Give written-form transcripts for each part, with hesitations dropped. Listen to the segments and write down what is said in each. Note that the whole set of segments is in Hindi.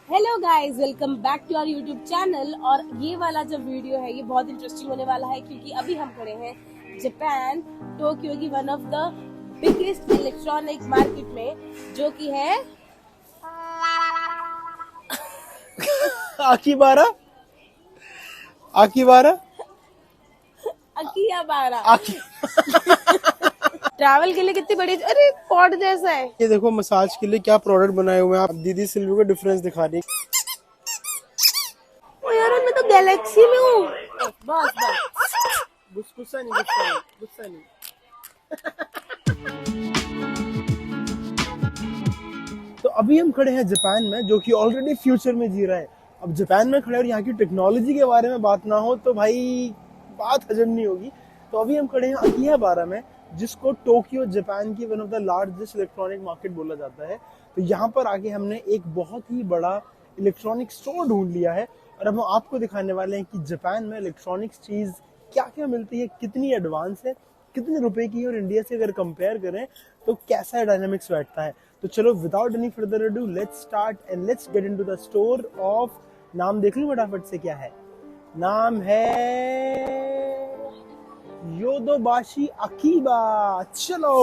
Hello guys, welcome back to our YouTube channel. और ये वाला जो वीडियो है ये बहुत इंटरेस्टिंग होने वाला है क्योंकि अभी हम खड़े हैं जापान टोक्यो की one of the biggest electronic market में, जो कि है आकीबारा आकीबारा अकिहाबारा। आकी ट्रैवल के लिए कितनी बड़ी, अरे पॉट जैसा है। ये देखो मसाज के लिए क्या प्रोडक्ट बनाए हुए हैं। आप दीदी सिल्वी को डिफरेंस दिखा रही है। ओ यार, मैं तो गैलेक्सी में हूँ। बस बस, गुस्सा नहीं। तो अभी हम खड़े हैं जापान में, जो कि ऑलरेडी फ्यूचर में जी रहा है। अब जापान में खड़े और यहाँ की टेक्नोलॉजी के बारे में बात ना हो तो भाई बात हजम नहीं होगी। तो अभी हम खड़े हैं अकिहाबारा में, जिसको टोक्यो जापान की one of the largest electronic market बोला जाता है। तो यहाँ पर आके हमने एक बहुत ही बड़ा इलेक्ट्रॉनिक स्टोर ढूंढ लिया है और अब हम आपको दिखाने वाले हैं कि जापान में इलेक्ट्रॉनिक्स चीज क्या क्या मिलती है, कितनी एडवांस है, कितने रुपए की है, और इंडिया से अगर कंपेयर करें तो कैसा डायनामिक्स बैठता है। तो चलो without any further ado let's start and let's get into the store of. नाम देख लूं फटाफट से, क्या है नाम? है योदोबाशी अकीबा। चलो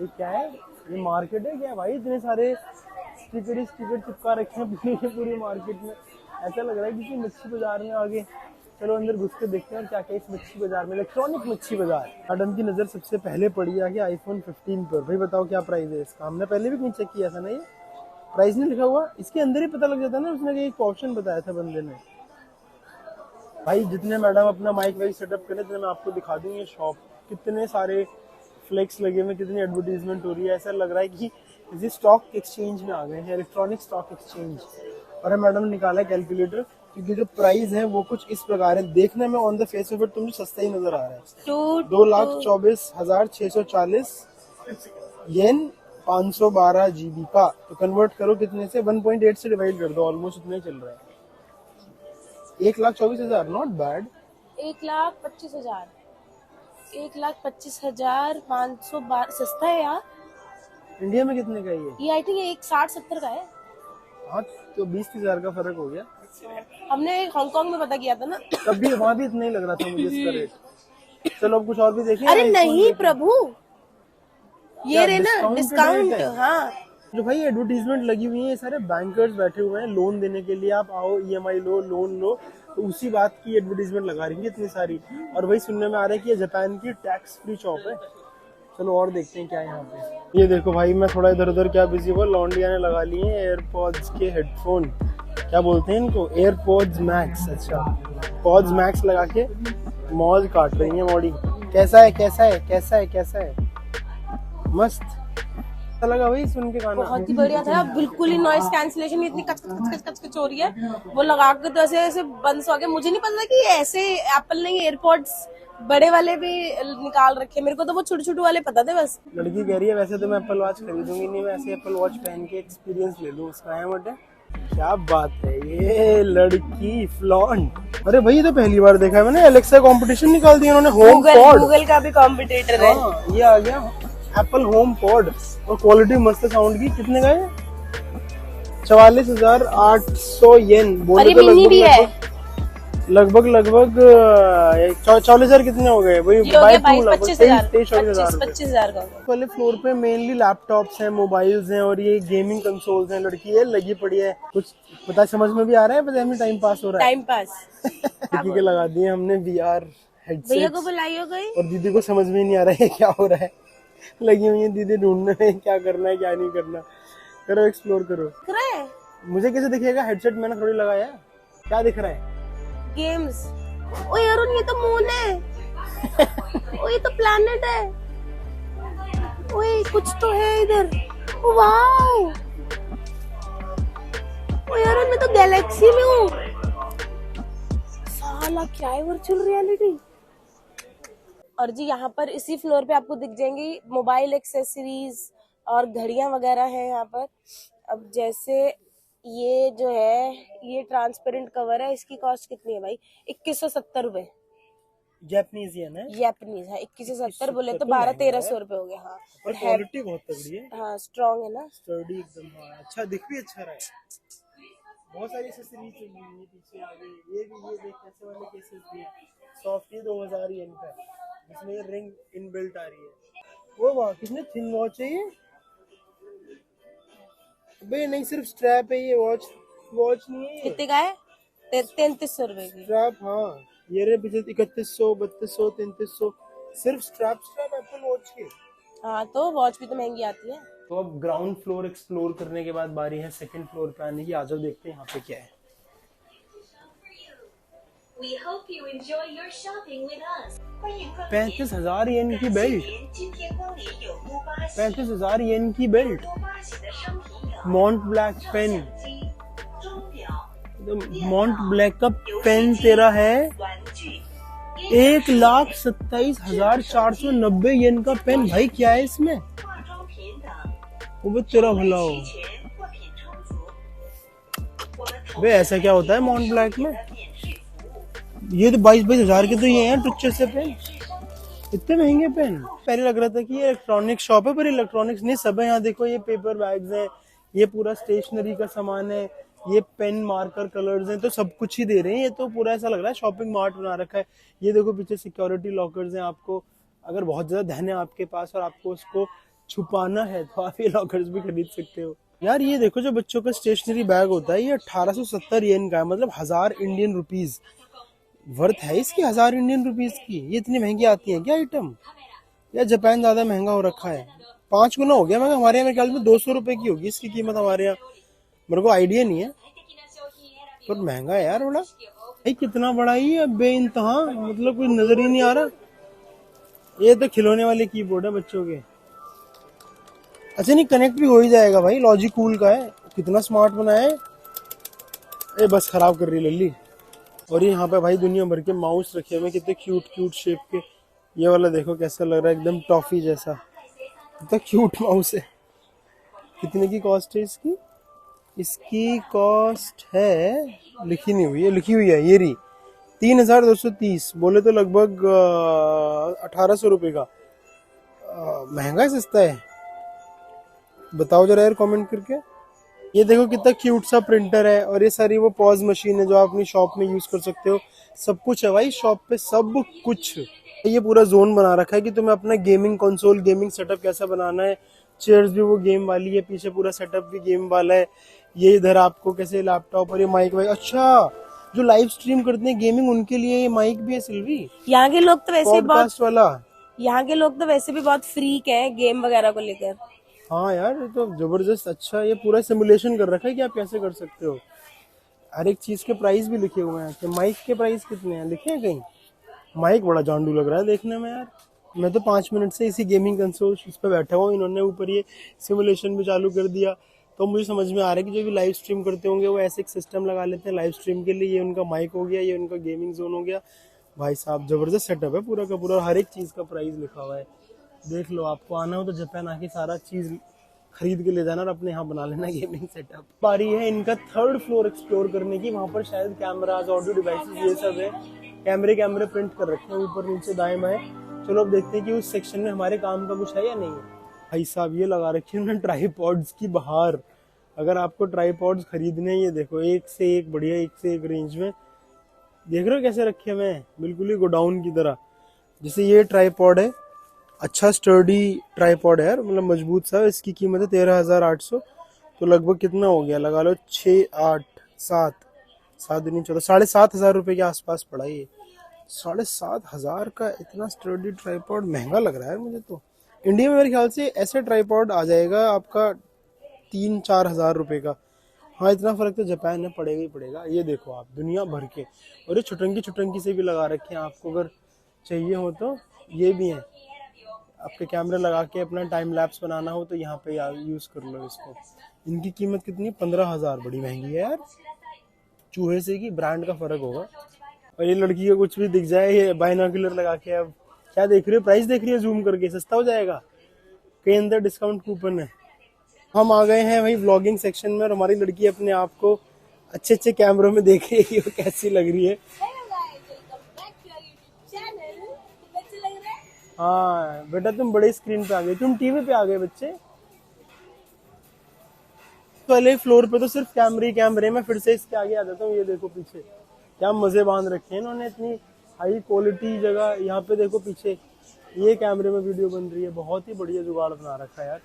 ये क्या है? ये मार्केट है क्या भाई? इतने सारे स्टिकर चिपका रखे हैं पूरी मार्केट में। ऐसा लग रहा है किसी मच्छी बाजार में आगे। चलो अंदर घुस के देखते हैं और क्या क्या इस मच्छी बाजार में, इलेक्ट्रॉनिक मच्छी बाजार। मैडम की नजर सबसे पहले पड़ी है आईफोन 15 पर। भाई बताओ क्या प्राइस है इसका? हमने पहले भी कहीं चेक किया था ना, ये प्राइस नहीं लिखा हुआ। इसके अंदर ही पता लग जाता ना, उसने एक ऑप्शन बताया था बंदे ने। भाई जितने मैडम अपना माइक वाइक सेटअप करें तो मैं आपको दिखा दूंगी ये शॉप। कितने सारे फ्लेक्स लगे हुए, कितनी एडवर्टीजमेंट हो रही है। ऐसा लग रहा है कि किसी स्टॉक एक्सचेंज में आ गए हैं, इलेक्ट्रॉनिक स्टॉक एक्सचेंज। और हम मैडम ने निकाला है कैलकुलेटर, क्योंकि जो प्राइस है वो कुछ इस प्रकार है। देखने में on the face of it तो मुझे सस्ता ही नजर आ रहा है। 2,24,640 येन, 512 GB का। तो कन्वर्ट करो कितने से? 1.8 से डिवाइड कर दो, ऑलमोस्ट इतना ही चल रहा है। 1,24,000, नॉट बैड। 1,25,000 1,25,512 सस्ता है यार। इंडिया में कितने का है ये आई थिंक 1,60-70 का है। हाँ, तो 20,000 का फर्क हो गया। हमने हांगकांग में पता किया था ना। तब भी वहाँ भी इतना ही लग रहा था मुझे इसका रेट। चलो अब कुछ और भी देखें। अरे नहीं प्रभु, ये रहे ना डिस्काउंट। हाँ, जो भाई एडवर्टीजमेंट लगी हुई है, ये सारे बैंकर्स बैठे हुए हैं लोन देने के लिए। आप आओ, ईएमआई लो, लोन लो। तो उसी बात की एडवर्टीजमेंट लगा रही है इतनी सारी। और वही सुनने में आ रहा है कि ये जापान की टैक्स फ्री शॉप है। चलो और देखते हैं क्या है यहाँ पे। ये देखो भाई, मैं थोड़ा इधर उधर क्या बिजी हुआ, लॉन्ड्रिया ने लगा लिए हैं एयरपॉड्स के हेडफोन। क्या बोलते हैं इनको? AirPods max. अच्छा, पॉड्स मैक्स लगा के मौज काट रही है मॉडी। कैसा है? मस्त लगा भाई सुन के गाना। बहुत ही बढ़िया था, बिल्कुल ही नॉइस कैंसिलेशन। इतनी कच हो रही है, वो लगा के तो ऐसे बंद हो गया। मुझे नहीं पता था कि ऐसे एप्पल ने एयरपॉड्स बड़े वाले भी निकाल रखे। मेरे को तो वो छोटे वाले पता थे बस। लड़की कह रही है वैसे तो मैं एप्पल वॉच खरीदूंगी नहीं, मैं ऐसे एप्पल वॉच पहन के एक्सपीरियंस ले लूं उसका। है मोटे, क्या बात है ये लड़की फ्लॉन्ट। अरे भाई ये तो पहली बार देखा है मैंने। एलेक्सा कंपटीशन निकाल दिया उन्होंने। होम पॉड, गूगल का भी कॉम्पिटिटर है। ये आ गया एप्पल होम पॉड। और क्वालिटी मस्त है साउंड की। कितने का है? 44,800 येन। बोले तो लगभग 44,000 कितने हो गए? वही 25,000 का। पहले फ्लोर पे मेनली लैपटॉप्स हैं, मोबाइल्स हैं और ये गेमिंग कंसोल्स हैं। लड़की है लगी पड़ी है। कुछ पता समझ में भी आ रहा है, पता हमें टाइम पास हो रहा है। टाइम पास लड़की के लगा दिए हमने VR हेडसेट। भैया को बुलाई हो गई। और दीदी को समझ में नहीं आ रहा है क्या हो रहा है। लगी हुई है दीदी ढूंढने में क्या करना है क्या नहीं करना। करो एक्सप्लोर करो। मुझे कैसे दिखेगा? हेडसेट मैंने थोड़ी लगाया। क्या दिख रहा है? गेम्स। ओ यार, ये तो मून है। ओ ये तो प्लैनेट है। ओए कुछ तो है इधर। वाओ, ओ यार मैं तो गैलेक्सी में हूँ। साला क्या है वर्चुअल रियलिटी। और जी यहाँ पर इसी फ्लोर पे आपको दिख जाएंगी मोबाइल एक्सेसरीज और घड़ियां वगैरह हैं यहाँ पर। अब जैसे ये जो है, ये ट्रांसपेरेंट कवर है। इसकी कॉस्ट कितनी है भाई? 2170 रुपए। जापानीज येन है, जापानीज है। 2170 बोले तो 1200-1300 रुपए हो गए। हाँ और क्वालिटी बहुत तगड़ी है। हाँ स्ट्रॉन्ग है ना, स्टर्डी एकदम। हाँ अच्छा, दिख भी अच्छा रहा है। बहुत सारी एक्सेसरीज चली हुई है पीछे आगे। ये भी, ये देख कैसे वाले केसेस भी है। सॉफ्ट, ये 2000 येन का है, जिसमें ये रिंग इनबिल्ट आ रही है। वो वाह, कितने थिन वॉच है ये। अबे नहीं, सिर्फ स्ट्रैप है ये, वॉच नहीं है। कितने का है? 3300 रुपए की स्ट्रैप। हाँ ये रहे पीछे 3100, 3200, 3300, सिर्फ स्ट्रैप एप्पल वॉच के। हाँ तो वॉच भी तो महंगी आती है। तो अब ग्राउंड फ्लोर एक्सप्लोर करने के बाद बारी है सेकंड फ्लोर पे आने की। आ जाओ देखते हैं यहाँ पे क्या है। We hope you enjoy your shopping with us. 35,000 yen की बेल्ट। 35,000 येन की belt. Montblanc pen. Montblanc का पेन तेरा है 1,27,490 येन का पेन। भाई क्या है इसमें? वो तेरा भला हो। वे ऐसा क्या होता है मॉन्ट ब्लैक में? ये तो 22,000 के तो ये हैं टुच्चे से पेन। इतने महंगे पेन। पहले लग रहा था कि ये इलेक्ट्रॉनिक शॉप है, पर इलेक्ट्रॉनिक्स नहीं सब है यहाँ। देखो ये पेपर बैग्स हैं, ये पूरा स्टेशनरी का सामान है, ये पेन मार्कर कलर्स हैं, तो सब कुछ ही दे रहे हैं। ये तो पूरा ऐसा लग रहा है शॉपिंग मार्ट बना रखा है। ये देखो पीछे सिक्योरिटी लॉकर्स हैं। आपको अगर बहुत ज्यादा धन है आपके पास और आपको उसको छुपाना है तो आप ये लॉकर्स भी खरीद सकते हो। यार ये देखो जो बच्चों का स्टेशनरी बैग होता है, ये 1870 येन का है, मतलब 1000 इंडियन रुपीज वर्थ है इसकी। 1000 इंडियन रुपीज की ये इतनी महंगी आती है क्या आइटम? या जापान ज्यादा महंगा हो रखा है? 5 गुना हो गया। मैं हमारे यहाँ मेरे ख्याल में 200 रुपए की होगी इसकी कीमत हमारे यहाँ। मेरे को आइडिया नहीं है, पर महंगा है यार बड़ा। भाई कितना बड़ा ही है बेइंतहा, मतलब कोई नजर ही नहीं आ रहा। ये तो खिलौने वाले कीबोर्ड है बच्चों के। अच्छा नहीं, कनेक्ट भी हो ही जाएगा भाई। लॉजिक कूल का है, कितना स्मार्ट बनाया है। ये बस खराब कर रही लल्ली। और ये यहाँ पे भाई दुनिया भर के माउस रखे हुए, कितने क्यूट शेप के। ये वाला देखो कैसा लग रहा है, एकदम टॉफी जैसा। कितना क्यूट माउस है। कितने की कॉस्ट है इसकी? इसकी कॉस्ट है, लिखी नहीं हुई है, लिखी हुई है ये रही 3,230। बोले तो लगभग 1,800 रुपये का। महंगा है सस्ता है? बताओ जरा यार कमेंट करके। ये देखो कितना क्यूट सा प्रिंटर है। और ये सारी वो पॉज मशीन है जो आप अपनी शॉप में यूज कर सकते हो। सब कुछ है भाई शॉप पे, सब कुछ। ये पूरा जोन बना रखा है कि तुम्हें अपना गेमिंग कंसोल, गेमिंग सेटअप कैसा बनाना है। चेयर्स भी वो गेम वाली है, पीछे पूरा सेटअप भी गेम वाला है। ये इधर आपको कैसे लैपटॉप और ये माइक वाइक। अच्छा, जो लाइव स्ट्रीम करते हैं गेमिंग उनके लिए ये माइक भी है सिल्वी। यहाँ के लोग तो वैसे पॉडकास्ट वाला। यहाँ के लोग तो वैसे भी बहुत फ्रीक हैं गेम वगैरह को लेकर। हाँ यार ये तो जबरदस्त। अच्छा, ये पूरा सिमुलेशन कर रखा है कि आप कैसे कर सकते हो। हर एक चीज के प्राइस भी लिखे हुए हैं। कि माइक के प्राइस कितने हैं लिखे हैं कहीं? माइक बड़ा जांडू लग रहा है देखने में यार। मैं तो 5 मिनट से इसी गेमिंग कंसोल इस पे बैठा हुआ। इन्होंने ऊपर ये सिमुलेशन भी चालू कर दिया, तो मुझे समझ में आ रहा है कि जो भी लाइव स्ट्रीम करते होंगे वो ऐसे एक सिस्टम लगा लेते हैं लाइव स्ट्रीम के लिए। ये उनका माइक हो गया, ये उनका गेमिंग जोन हो गया। भाई साहब जबरदस्त सेटअप है पूरा का पूरा। हर एक चीज का प्राइस लिखा हुआ है। देख लो, आपको आना हो तो जापान आके सारा चीज खरीद के ले जाना और अपने यहाँ बना लेना गेमिंग सेटअप। बारी है इनका 3rd फ्लोर एक्सप्लोर करने की। वहाँ पर शायद कैमराज, ऑडियो डिवाइसेस ये सब है। कैमरे प्रिंट कर रखे हैं ऊपर नीचे दाएं बाएं। चलो अब देखते हैं कि उस सेक्शन में हमारे काम का कुछ है या नहीं है। भाई साहब ये लगा रखे हैं उन्होंने ट्राईपॉड्स की बाहर। अगर आपको ट्राईपॉड्स खरीदने हैं, ये देखो एक से एक बढ़िया, एक से एक रेंज में। देख रहे हो कैसे रखे हुए हैं, बिल्कुल ही गोडाउन की तरह। जैसे ये ट्राईपॉड है, अच्छा स्टर्डी ट्राईपॉड है यार, मतलब मजबूत सा। इसकी कीमत है 13,800। तो लगभग कितना हो गया, लगा लो 6, 8, 7, 14, 7,500 रुपए के आसपास पड़ा। ये 7,500 का इतना स्टर्डी ट्राईपॉड महंगा लग रहा है मुझे तो। इंडिया में मेरे ख्याल से ऐसे ट्राईपॉड आ जाएगा आपका 3-4 हज़ार रुपए का। हाँ इतना फर्क तो जापान में पड़ेगा ही पड़ेगा। ये देखो आप दुनिया भर के। और ये छुटंकी से भी लगा रखे हैं। आपको अगर चाहिए हो तो ये भी हैं। आपके कैमरा लगा के अपना टाइम लैप्स बनाना हो तो यहाँ पे यूज कर लो इसको। इनकी कीमत कितनी है? 15,000। बड़ी महंगी है यार। चूहे से की ब्रांड का फर्क होगा। और ये लड़की का कुछ भी दिख जाए, ये बाइनोकुलर लगा के अब क्या देख रही है, प्राइस देख रही है जूम करके, सस्ता हो जाएगा। कहीं अंदर डिस्काउंट कूपन है। हम आ गए हैं भाई व्लॉगिंग सेक्शन में और हमारी लड़की अपने आप को अच्छे कैमरों में देख रही है कि वो कैसी लग रही है। हाँ बेटा तुम बड़े स्क्रीन पे आ गए, तुम टीवी पे आ गए बच्चे। पहले फ्लोर पे तो सिर्फ कैमरे ही कैमरे, में फिर से इसके आगे आ जाता हूँ। ये देखो पीछे क्या मजे बांध रखे हैं इन्होंने, इतनी हाई क्वालिटी जगह। यहाँ पे देखो पीछे ये कैमरे में वीडियो बन रही है, बहुत ही बढ़िया जुगाड़ बना रखा है यार।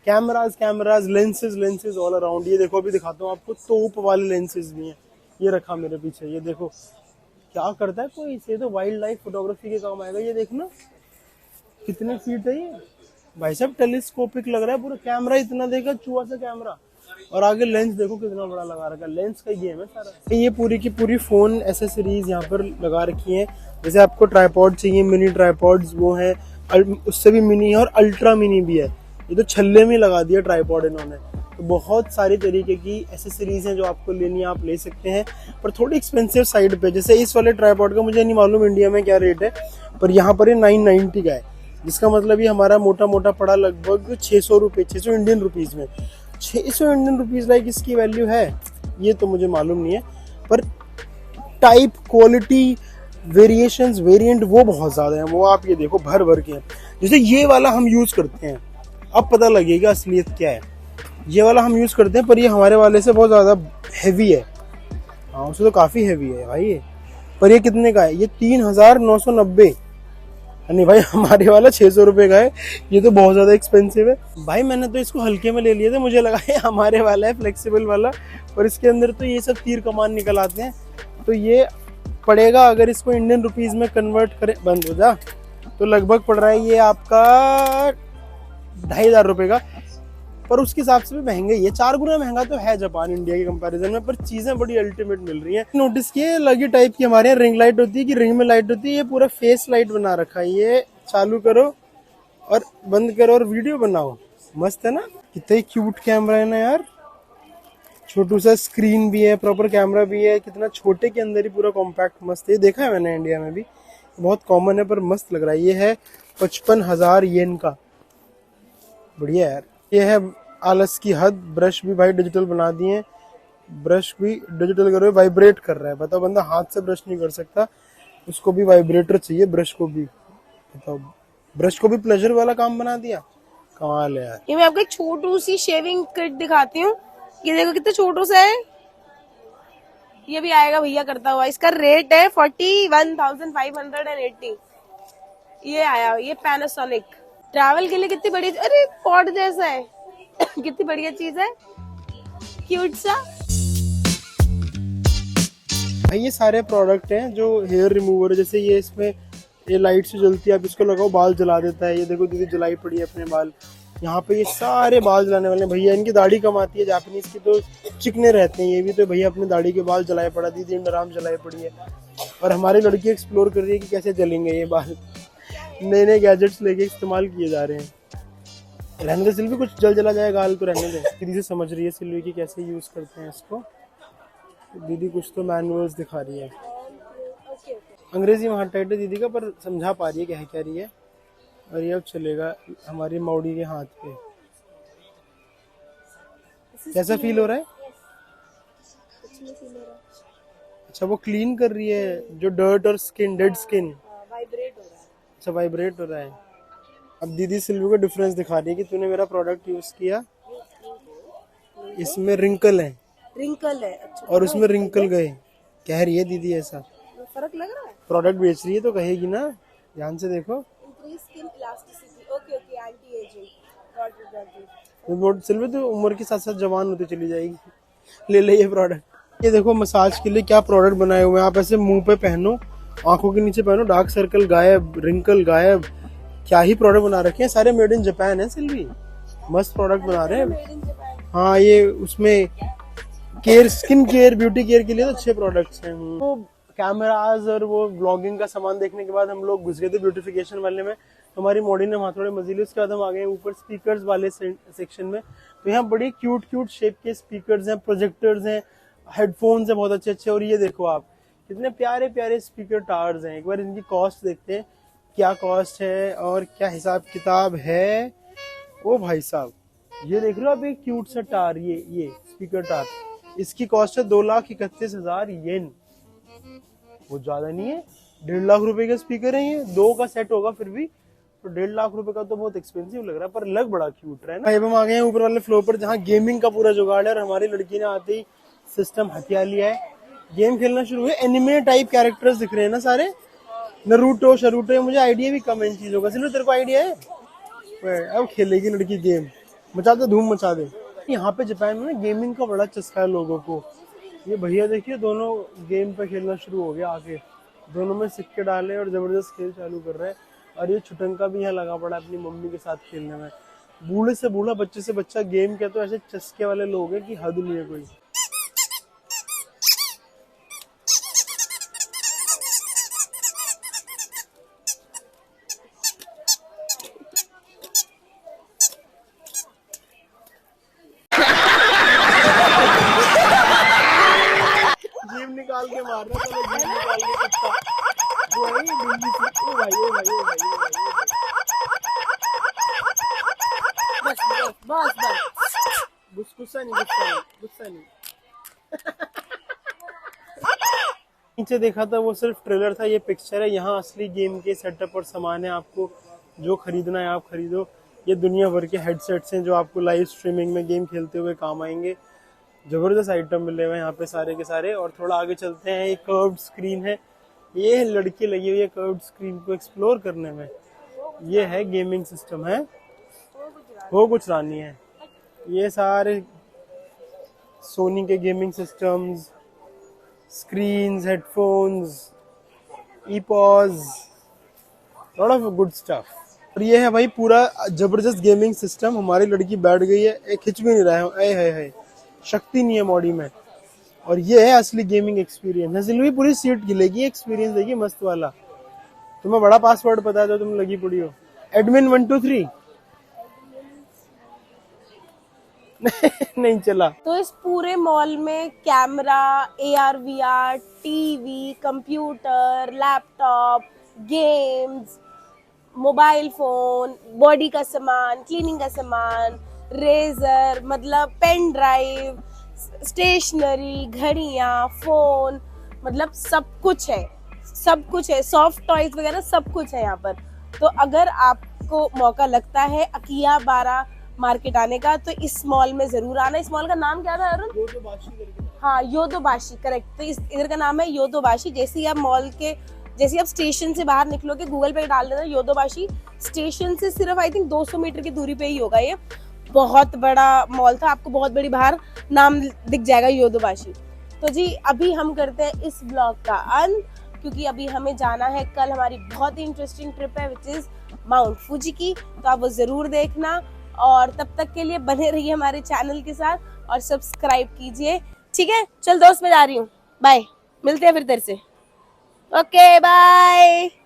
Cameras cameras, lenses lenses all around. ये देखो अभी दिखाता हूँ आपको, तोप वाले लेंसेज भी हैं। ये रखा मेरे पीछे, ये देखो क्या करता है कोई, इसे तो वाइल्ड लाइफ फोटोग्राफी के काम आएगा। ये देखना कितने फीट है ये भाई साहब, टेलीस्कोपिक लग रहा है पूरा। कैमरा इतना देखा, चूहा सा कैमरा, और आगे लेंस देखो कितना बड़ा लगा रखा है। लेंस का गेम है सारा। ये पूरी की पूरी फोन एसेसरीज यहाँ पर लगा रखी है। जैसे आपको ट्राइपॉड चाहिए, मिनी ट्राइपॉड्स वो है, उससे भी मिनी है और अल्ट्रा मिनी भी है। ये तो छल्ले में लगा दिया ट्राइपॉड इन्होंने। तो बहुत सारी तरीके की एसेसरीज हैं जो आपको लेनी है, आप ले सकते हैं, पर थोड़ी एक्सपेंसिव साइड पे। जैसे इस वाले ट्राइपॉड का मुझे नहीं मालूम इंडिया में क्या रेट है, पर यहाँ पर ये 990 का है, जिसका मतलब ये हमारा मोटा मोटा पड़ा लगभग 600 रुपये, 600 इंडियन रुपीज़ में। 600 इंडियन रुपीज़ लाइक इसकी वैल्यू है, ये तो मुझे मालूम नहीं है, पर टाइप क्वालिटी वेरिएशंस वेरिएंट वो बहुत ज़्यादा हैं। वो आप ये देखो भर भर के हैं। जैसे ये वाला हम यूज़ करते हैं, अब पता लगेगा असलियत क्या है। ये वाला हम यूज़ करते हैं, पर ये हमारे वाले से बहुत ज़्यादा हैवी है। हाँ उससे तो काफ़ी हैवी है भाई ये। पर ये कितने का है? ये 3990। नहीं भाई हमारे वाला 600 रुपये का है। ये तो बहुत ज़्यादा एक्सपेंसिव है भाई। मैंने तो इसको हल्के में ले लिया था, मुझे लगा है हमारे वाला है फ्लेक्सिबल वाला, पर इसके अंदर तो ये सब तीर कमान निकल आते हैं। तो ये पड़ेगा, अगर इसको इंडियन रुपीज़ में कन्वर्ट करें, बंद हो जा, तो लगभग पड़ रहा है ये आपका 2500 रुपये का। पर उसके हिसाब से भी महंगा ही है, 4 गुना महंगा तो है जापान इंडिया के कंपैरिजन में, पर चीज़ें बड़ी अल्टीमेट मिल रही हैं। नोटिस किए लगी टाइप की हमारे यहाँ रिंग लाइट होती है कि रिंग में लाइट होती है, ये पूरा फेस लाइट बना रखा है। ये चालू करो और बंद करो और वीडियो बनाओ, मस्त है ना। कितना ही क्यूट कैमरा है ना यार, छोटू सा स्क्रीन भी है, प्रॉपर कैमरा भी है, कितना छोटे के अंदर ही पूरा कॉम्पैक्ट मस्त है। ये देखा है मैंने इंडिया में भी, बहुत कॉमन है पर मस्त लग रहा है। ये है 55,000 येन का, बढ़िया यार। ये है आलस की हद, ब्रश भी भाई डिजिटल बना दिए, ब्रश भी डिजिटल करो, वाइब्रेट कर रहा है। बताओ बंदा हाथ से ब्रश नहीं कर सकता, उसको भी वाइब्रेटर चाहिए, ब्रश को भी। बताओ ब्रश को भी प्लेजर वाला काम बना दिया, कमाल है यार। ये मैं आपको एक छोटू सी शेविंग किट दिखाती हूँ। ये देखो कितना छोटू सा है, ये भी आएगा भैया करता हुआ। इसका रेट है 41,580। ये आया, ये पैनासोनिक ट्रैवल के लिए कितनी बढ़िया, अरे पॉड जैसा है कितनी बढ़िया चीज है, क्यूट सा। भाई ये सारे प्रोडक्ट हैं जो हेयर रिमूवर, जैसे ये इसमें ये लाइट से जलती है, आप इसको लगाओ बाल जला देता है। ये देखो दीदी जलाई पड़ी है अपने बाल, यहाँ पे ये सारे बाल जलाने वाले भैया। इनकी दाढ़ी कम आती है, जापानीज की तो चिकने रहते हैं, ये भी तो भैया अपने दाढ़ी के बाल जलाए पड़ा, दीदी इंडराम जलाए पड़ी है। और हमारी लड़की एक्सप्लोर कर रही है कि कैसे जलेंगे ये बाल, नए नए गैजेट्स लेके इस्तेमाल किए जा रहे हैं। रहने दे सिल्वी, कुछ जल जला जाए गाल तो रहने दे। दीदी से समझ रही है सिल्वी की कैसे यूज करते हैं इसको। दीदी कुछ तो मैनुअल्स दिखा रही है, अंग्रेजी वहाँ टाइट है दीदी का, पर समझा पा रही है क्या रही है। और ये अब चलेगा हमारी मौड़ी के हाथ पे। कैसा फील हो रहा है? अच्छा वो क्लीन कर रही है जो डर्ट और स्किन, डेड स्किन वाइब्रेट हो रहा है। अच्छा वाइब्रेट हो रहा है। अब दीदी सिल्वी को डिफरेंस दिखा रही है कि तूने मेरा प्रोडक्ट यूज किया, इसमें रिंकल है, रिंकल है। अच्छा, और उसमें रिंकल गए, कह रही है दीदी। ऐसा फर्क लग रहा है। प्रोडक्ट बेच रही है तो कहेगी ना, ध्यान से देखो। Increase skin elasticity, okay okay, anti ageing, got it got it. Silvi तो उम्र के साथ साथ जवान होती चली जाएगी, ले ले ये प्रोडक्ट। ये देखो मसाज के लिए क्या प्रोडक्ट बनाए हुए हैं, आप ऐसे मुंह पे पहनो, आंखों के नीचे पहनो, डार्क सर्कल गायब, रिंकल गायब। क्या ही प्रोडक्ट बना रखे हैं, सारे मेड इन जापान है सिल्वी, मस्त प्रोडक्ट बना रहे हैं। हाँ ये उसमें care, skin care, beauty care के लिए तो अच्छे प्रोडक्ट्स हैं। वो कैमराज और वो ब्लॉगिंग का सामान देखने के बाद हम लोग घुस गए थे ब्यूटिफिकेशन वाले में, तो हमारी मॉडी ने वहाँ थोड़े मजे लिए। उसके बाद हम आ गए ऊपर स्पीकर्स वाले सेक्शन में। तो यहाँ बड़ी क्यूट क्यूट शेप के स्पीकर्स हैं, प्रोजेक्टर्स हैं, हेडफोन्स हैं बहुत अच्छे अच्छे। और ये देखो आप कितने प्यारे प्यारे स्पीकर टावर्स हैं। एक बार इनकी कॉस्ट देखते हैं क्या कॉस्ट है और क्या हिसाब किताब है। ओ भाई साहब ये देख रहे हो आप, एक क्यूट सा टार, ये स्पीकर टार, इसकी कॉस्ट है 2,31,000 येन। वो ज्यादा नहीं है, 1.5 लाख रुपए का स्पीकर है ये, 2 का सेट होगा फिर भी तो 1.5 लाख रुपए का तो बहुत एक्सपेंसिव लग रहा है, पर लग बड़ा क्यूट रहा है ना। अब हम आ गए हैं ऊपर वाले फ्लोर पर जहाँ गेमिंग का पूरा जुगाड़ है, और हमारी लड़की ने आते ही सिस्टम हथिया लिया है, गेम खेलना शुरू हुए। एनिमे टाइप कैरेक्टर्स दिख रहे हैं ना सारे, नरूटो शरूटो। मुझे आइडिया भी कम है इन चीजों का। सिर्फ तेरे को आइडिया है? अब खेलेगी लड़की गेम, मचा दे, धूम मचा दे। यहाँ पे जापान में गेमिंग का बड़ा चस्का है लोगों को। ये भैया देखिए दोनों गेम पे खेलना शुरू हो गया आके, दोनों में सिक्के डाले और जबरदस्त खेल चालू कर रहे हैं। और ये छुटंका भी यहाँ लगा पड़ा अपनी मम्मी के साथ खेलने में। बूढ़े से बूढ़ा, बच्चे से बच्चा गेम के तो ऐसे चस्के वाले लोग हैं कि हद नहीं है कोई। जीभ निकाल के मार रहा था, जीभ निकाल के कुत्ता वो है दिल्ली से। ओ भाई ओ भाई ओ भाई ओ भाई ओ भाई। बस गुस्सा नहीं। नीचे देखा था वो सिर्फ ट्रेलर था, ये पिक्चर है। यहाँ असली गेम के सेटअप और सामान है। आपको जो खरीदना है आप खरीदो। ये दुनिया भर के हेडसेट्स हैं जो आपको लाइव स्ट्रीमिंग में गेम खेलते हुए काम आएंगे। जबरदस्त आइटम मिले हुए हैं यहाँ पे सारे के सारे। और थोड़ा आगे चलते हैं, एक कर्व्ड स्क्रीन है, ये लड़की लगी हुई है कर्व्ड स्क्रीन को एक्सप्लोर करने में। ये है गेमिंग सिस्टम है, वो कुछ रानी है। ये सारे सोनी के gaming systems, screens, headphones, iPods, lot of good stuff. और ये है भाई पूरा जबरदस्त गेमिंग सिस्टम। हमारी लड़की बैठ गई है, एक खिंच भी नहीं रहा है, शक्ति नहीं है बॉडी में। और ये है असली गेमिंग एक्सपीरियंस। हसील भी पूरी सीट गिलेगी, एक्सपीरियंस देगी मस्त वाला। तुम्हें बड़ा पासवर्ड पता है तो तुम लगी पड़ी हो। एडमिन 1 2 3 नहीं चला। तो इस पूरे मॉल में camera, AR VR, TV, computer, laptop, games, mobile phone, body का सामान, क्लीनिंग का सामान, रेजर, मतलब पेन ड्राइव, स्टेशनरी, घड़ियाँ, फोन, मतलब सब कुछ है, सॉफ्ट टॉयज वगैरह सब कुछ है यहाँ पर। तो अगर आपको मौका लगता है अकिहाबारा मार्केट आने का तो इस मॉल में जरूर आना। इस मॉल का नाम क्या था अरुण? हाँ, योदोबाशी, करेक्ट। तो इधर का नाम है योदोबाशी। जैसे ही आप स्टेशन से बाहर निकलोगे, गूगल पे डाल देना योदोबाशी। स्टेशन से सिर्फ आई थिंक 200 मीटर की दूरी पे ही होगा। ये बहुत बड़ा मॉल था, आपको बहुत बड़ी बाहर नाम दिख जाएगा योदोबाशी। तो जी अभी हम करते हैं इस ब्लॉग का अंत, क्योंकि अभी हमें जाना है, कल हमारी बहुत ही इंटरेस्टिंग ट्रिप है विच इज माउंट फूजी की। तो आप वो जरूर देखना, और तब तक के लिए बने रहिए हमारे चैनल के साथ और सब्सक्राइब कीजिए। ठीक है, चल दोस्त मैं जा रही हूँ, बाय, मिलते हैं फिर तेरे से। Okay bye.